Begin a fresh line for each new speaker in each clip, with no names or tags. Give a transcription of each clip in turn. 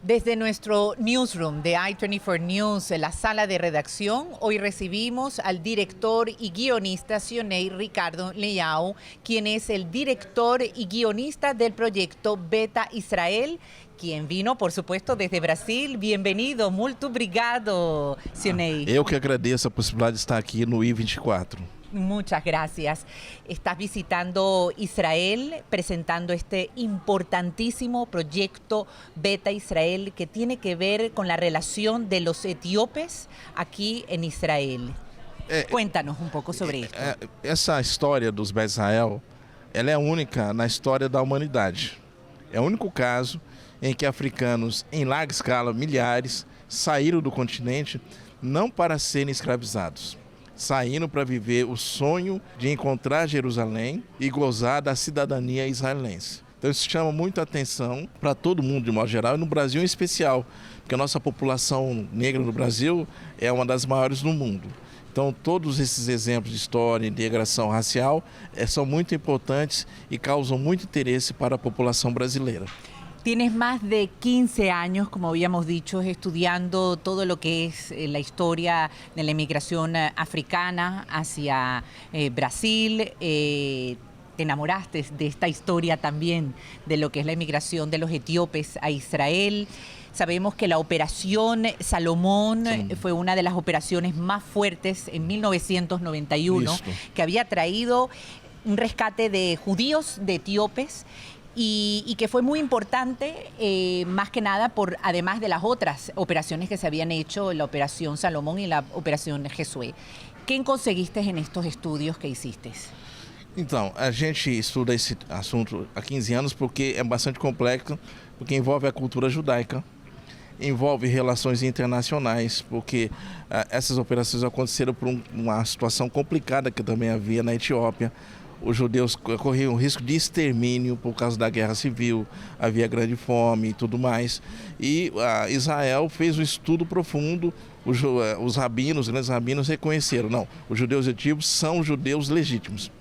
Desde nuestro newsroom de i24 News, en la sala de redacción, hoy recibimos al director y guionista Sionei Ricardo Leão, quien es el director y guionista del proyecto Beta Israel, quien vino, por supuesto, desde Brasil. Bienvenido, muito obrigado, Sionei.
Eu que agradeço a possibilidade de estar aqui no I24.
Muchas gracias. Estás visitando Israel, presentando este importantísimo proyecto Beta Israel que tiene que ver con la relación de los etíopes aquí en Israel. Cuéntanos un pouco sobre isso.
Essa história dos Beta Israel, ela é única na história da humanidade. É o único caso em que africanos, em larga escala, milhares, saíram do continente não para serem escravizados. Saíram para viver o sonho de encontrar Jerusalém e gozar da cidadania israelense. Então isso chama muita atenção para todo mundo de modo geral e no Brasil em especial, porque a nossa população negra no Brasil é uma das maiores do mundo. Então todos esses exemplos de história e integração racial são muito importantes e causam muito interesse para a população brasileira.
Tienes más de 15 años, como habíamos dicho, estudiando todo lo que es la historia de la inmigración africana hacia Brasil. Te enamoraste de esta historia también de lo que es la inmigración de los etíopes a Israel. Sabemos que la Operación Salomón fue una de las operaciones más fuertes en 1991, que había traído un rescate de judíos, de etíopes, y que fue muy importante, más que nada, además de las otras operaciones que se habían hecho, la Operación Salomón y la Operación Josué. ¿Qué conseguiste en estos estudios que hiciste?
Então, a gente estuda esse assunto há 15 anos porque é bastante complexo, porque envolve a cultura judaica, envolve relações internacionais, porque essas operações aconteceram por uma situação complicada que também havia na Etiópia. Os judeus corriam risco de extermínio por causa da guerra civil, havia grande fome e tudo mais. E Israel fez um estudo profundo, os rabinos, os grandes rabinos reconheceram, não, os judeus etíopes são judeus legítimos,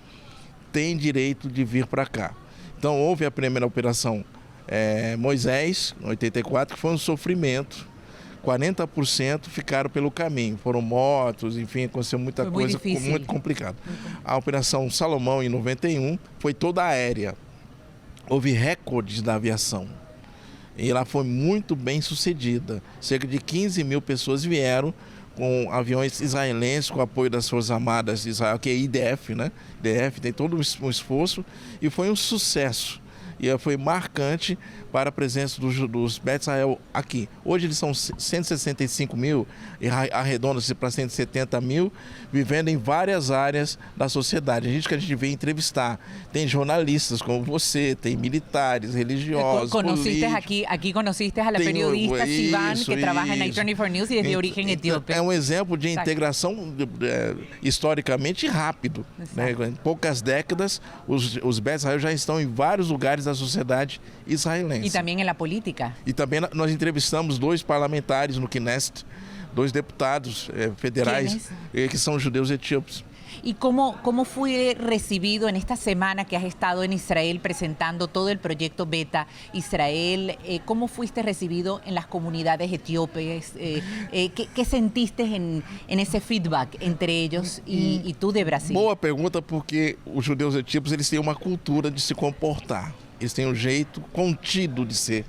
têm direito de vir para cá. Então houve a primeira operação Moisés, em 84, que foi um sofrimento. 40% ficaram pelo caminho, foram mortos, enfim, aconteceu muita coisa, muito complicado. A Operação Salomão, em 91, foi toda aérea. Houve recordes da aviação. E ela foi muito bem sucedida. Cerca de 15 mil pessoas vieram com aviões israelenses, com apoio das Forças Armadas de Israel, que é IDF, né? IDF tem todo um esforço e foi um sucesso. E foi marcante para a presença dos Beta Israel aqui. Hoje eles são 165 mil, e arredonda-se para 170 mil, vivendo em várias áreas da sociedade. A gente que a gente vem entrevistar, tem jornalistas como você, tem militares, religiosos,
políticos. Aqui conheciste a periodista Sivan, que trabalha na i24 News e é de origem etíope.
É um exemplo de integração historicamente rápido. Né? Em poucas décadas, os Beta Israel já estão em vários lugares da sociedade israelense.
E também na política.
E também nós entrevistamos 2 parlamentares no Knesset, 2 deputados federais que são judeus etíopes.
¿Y cómo fue recibido en esta semana que has estado en Israel presentando todo el proyecto Beta Israel? ¿Cómo fuiste recibido en las comunidades etíopes? ¿Qué sentiste en ese feedback entre ellos y tú de Brasil?
Boa pergunta, porque os judeus etíopes eles têm uma cultura de se comportar. Eles têm um jeito contido de ser.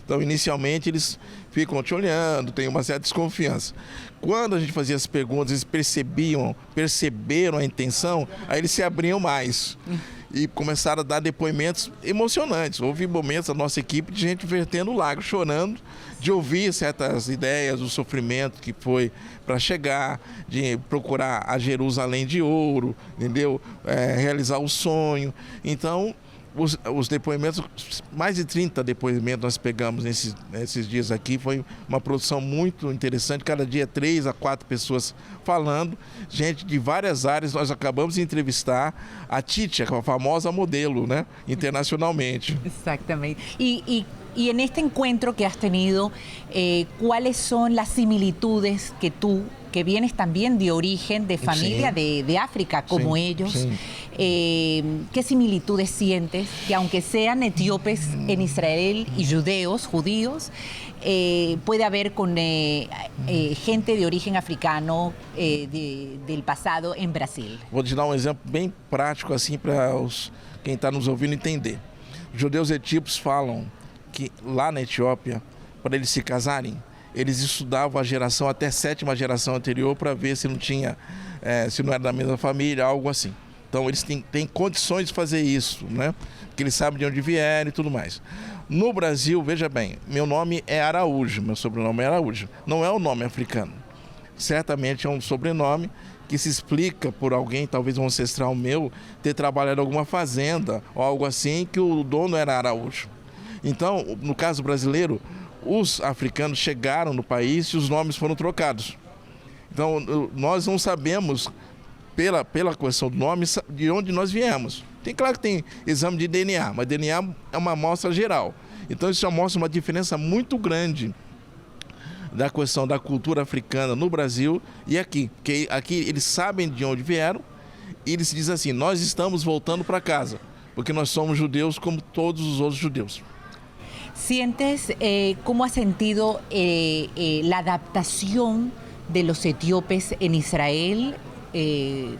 Então, inicialmente, eles ficam te olhando, tem uma certa desconfiança. Quando a gente fazia as perguntas, eles perceberam a intenção, aí eles se abriam mais. E começaram a dar depoimentos emocionantes. Houve momentos da nossa equipe de gente vertendo lágrimas, chorando, de ouvir certas ideias, do sofrimento que foi para chegar, de procurar a Jerusalém de ouro, entendeu? Realizar o sonho. Então, os depoimentos, mais de 30 depoimentos nós pegamos nesses dias aqui, foi uma produção muito interessante, cada dia 3 a 4 pessoas falando, gente de várias áreas. Nós acabamos de entrevistar a Titia, que é a famosa modelo, né, internacionalmente.
Exatamente. E Y en este encuentro que has tenido, ¿cuáles son las similitudes que tú, que vienes también de origen, de familia de África como ellos, qué similitudes sientes que aunque sean etíopes en Israel y judíos, puede haber con gente de origen africano del pasado en Brasil?
Vou te dar um exemplo bem prático assim para quem está nos ouvindo entender. Os judeus etíopes falam que lá na Etiópia, para eles se casarem, eles estudavam a geração até a 7ª geração anterior para ver se não tinha, se não era da mesma família, algo assim. Então eles têm condições de fazer isso, né? Porque eles sabem de onde vieram e tudo mais. No Brasil, veja bem, meu nome é Araújo, meu sobrenome é Araújo. Não é um nome africano. Certamente é um sobrenome que se explica por alguém, talvez um ancestral meu, ter trabalhado em alguma fazenda ou algo assim, que o dono era Araújo. Então, no caso brasileiro, os africanos chegaram no país e os nomes foram trocados. Então, nós não sabemos, pela questão do nome, de onde nós viemos. Claro que tem exame de DNA, mas DNA é uma amostra geral. Então, isso já mostra uma diferença muito grande da questão da cultura africana no Brasil e aqui. Porque aqui eles sabem de onde vieram e eles dizem assim, nós estamos voltando para casa, porque nós somos judeus como todos os outros judeus.
¿Sientes cómo ha sentido la adaptación de los etíopes en Israel,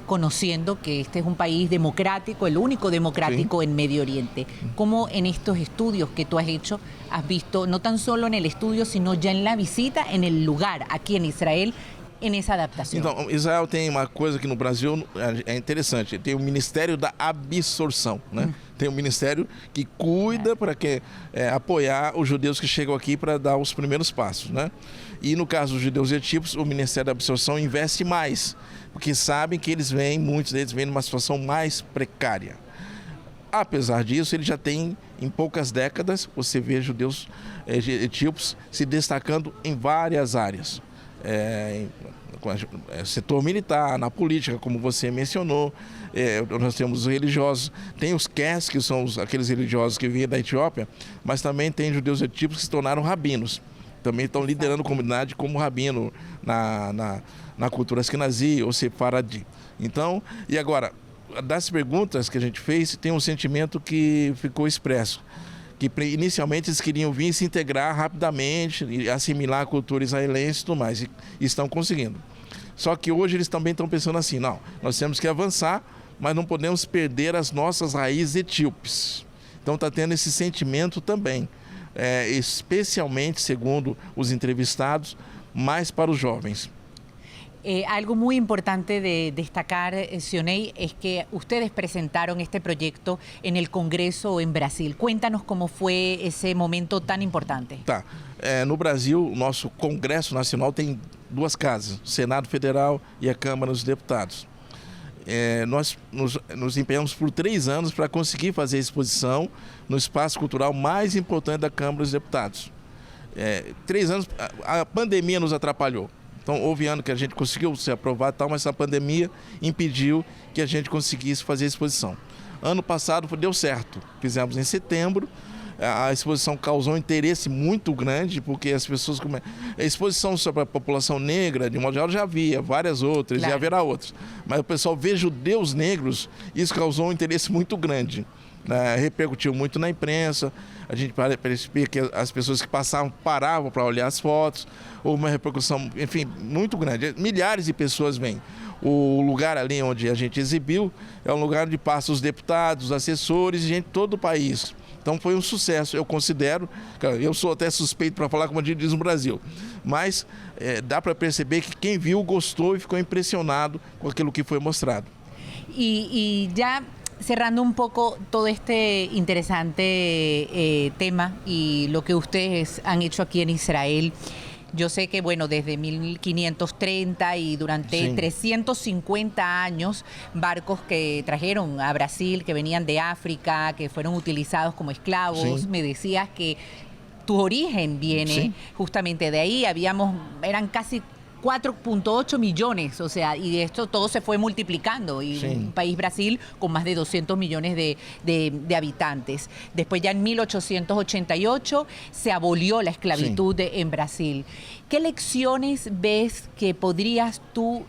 conociendo que este es un país democrático, el único democrático en Medio Oriente? ¿Cómo en estos estudios que tú has hecho has visto, no tan solo en el estudio, sino ya en la visita, en el lugar, aquí en Israel, en esa adaptação?
Então, Israel tem uma coisa que no Brasil é interessante, tem o Ministério da Absorção, né? Tem um ministério que cuida para apoiar os judeus que chegam aqui para dar os primeiros passos, né? E no caso dos judeus etíopes, o Ministério da Absorção investe mais, porque sabem que muitos deles vêm numa situação mais precária. Apesar disso, ele já tem, em poucas décadas, você vê judeus etíopes se destacando em várias áreas. Setor militar, na política, como você mencionou, nós temos os religiosos, tem os QES, que são aqueles religiosos que vêm da Etiópia, mas também tem judeus etíopes que se tornaram rabinos, também estão liderando a comunidade como rabino na cultura Ashkenazi ou Sefaradi. Então, e agora, das perguntas que a gente fez, tem um sentimento que ficou expresso, que inicialmente eles queriam vir se integrar rapidamente e assimilar a cultura israelense e tudo mais, e estão conseguindo. Só que hoje eles também estão pensando assim, não, nós temos que avançar, mas não podemos perder as nossas raízes etíopes. Então está tendo esse sentimento também, especialmente, segundo os entrevistados, mais para os jovens.
Algo muy importante de destacar, Sionei, es que ustedes presentaron este proyecto en el Congreso en Brasil. Cuéntanos cómo fue ese momento tan importante.
Tá. No Brasil, o nosso Congresso Nacional tem duas casas, o Senado Federal e a Câmara dos Deputados. Nós nos empenhamos por 3 anos para conseguir fazer a exposição no espaço cultural mais importante da Câmara dos Deputados. 3 anos, a pandemia nos atrapalhou. Então, houve ano que a gente conseguiu ser aprovado, mas a pandemia impediu que a gente conseguisse fazer a exposição. Ano passado deu certo, fizemos em setembro, a exposição causou um interesse muito grande, porque as pessoas... A exposição sobre a população negra, de modo geral, já havia várias outras, claro. E haverá outras. Mas o pessoal vê judeus negros, isso causou um interesse muito grande. Repercutiu muito na imprensa, a gente percebia que as pessoas que passavam paravam para olhar as fotos, houve uma repercussão, enfim, muito grande. Milhares de pessoas vêm. O lugar ali onde a gente exibiu é um lugar onde passam os deputados, os assessores e gente de todo o país. Então foi um sucesso, eu considero, eu sou até suspeito para falar como a gente diz no Brasil, mas dá para perceber que quem viu gostou e ficou impressionado com aquilo que foi mostrado.
E já... Cerrando un poco todo este interesante tema y lo que ustedes han hecho aquí en Israel, yo sé que, bueno, desde 1530 y durante 350 años, barcos que trajeron a Brasil, que venían de África, que fueron utilizados como esclavos, me decías que tu origen viene justamente de ahí, eran casi 4.8 millones, o sea, y esto todo se fue multiplicando. Y
Sí.
un país, Brasil, con más de 200 millones de habitantes. Después ya en 1888 se abolió la esclavitud en Brasil. ¿Qué lecciones ves que podrías tú,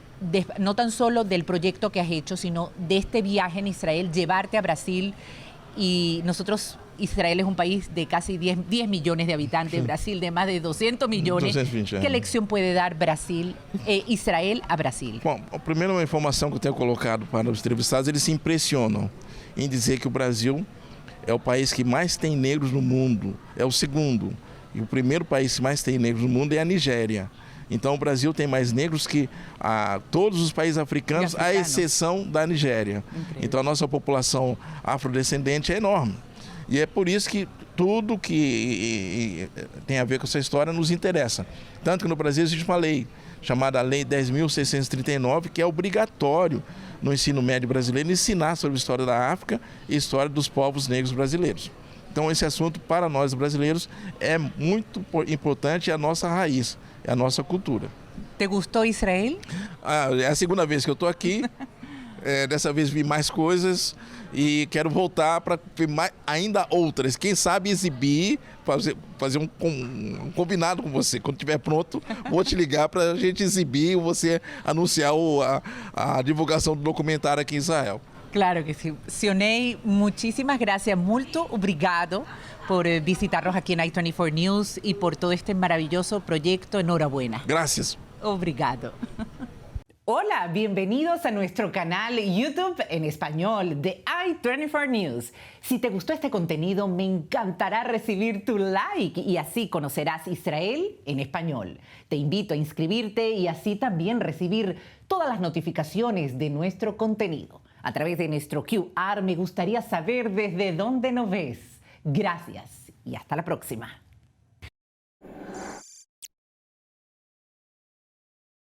no tan solo del proyecto que has hecho, sino de este viaje en Israel, llevarte a Brasil? Y nosotros, Israel es un país de casi 10 millones de habitantes, Brasil de más de 200 millones.
220,
¿Qué lección puede dar Israel a Brasil?
Bom, a primeira informação que eu tenho colocado para os entrevistados, eles se impressionam em dizer que o Brasil é o país que mais tem negros no mundo, é o segundo. E o primeiro país que mais tem negros no mundo é a Nigéria. Então o Brasil tem mais negros que todos os países africanos, à exceção da Nigéria.
Incrível.
Então a nossa população afrodescendente é enorme. E é por isso que tudo que tem a ver com essa história nos interessa. Tanto que no Brasil existe uma lei chamada Lei 10.639, que é obrigatório no ensino médio brasileiro ensinar sobre a história da África e a história dos povos negros brasileiros. Então esse assunto para nós brasileiros é muito importante, é a nossa raiz, é a nossa cultura.
¿Te gustó Israel?
É a segunda vez que eu estou aqui. Dessa vez vi mais coisas e quero voltar para ver ainda outras. Quem sabe exibir, fazer um combinado com você. Quando estiver pronto, vou te ligar para a gente exibir ou você anunciar a divulgação do documentário aqui em Israel.
Claro que sí. Sionei, muchísimas gracias. Muito obrigado por visitarnos aquí en i24 News y por todo este maravilloso proyecto. Enhorabuena.
Gracias.
Obrigado. Hola, bienvenidos a nuestro canal YouTube en español de i24 News. Si te gustó este contenido, me encantará recibir tu like y así conocerás Israel en español. Te invito a inscribirte y así también recibir todas las notificaciones de nuestro contenido. A través de nuestro QR me gustaría saber desde dónde nos ves. Gracias y hasta la próxima.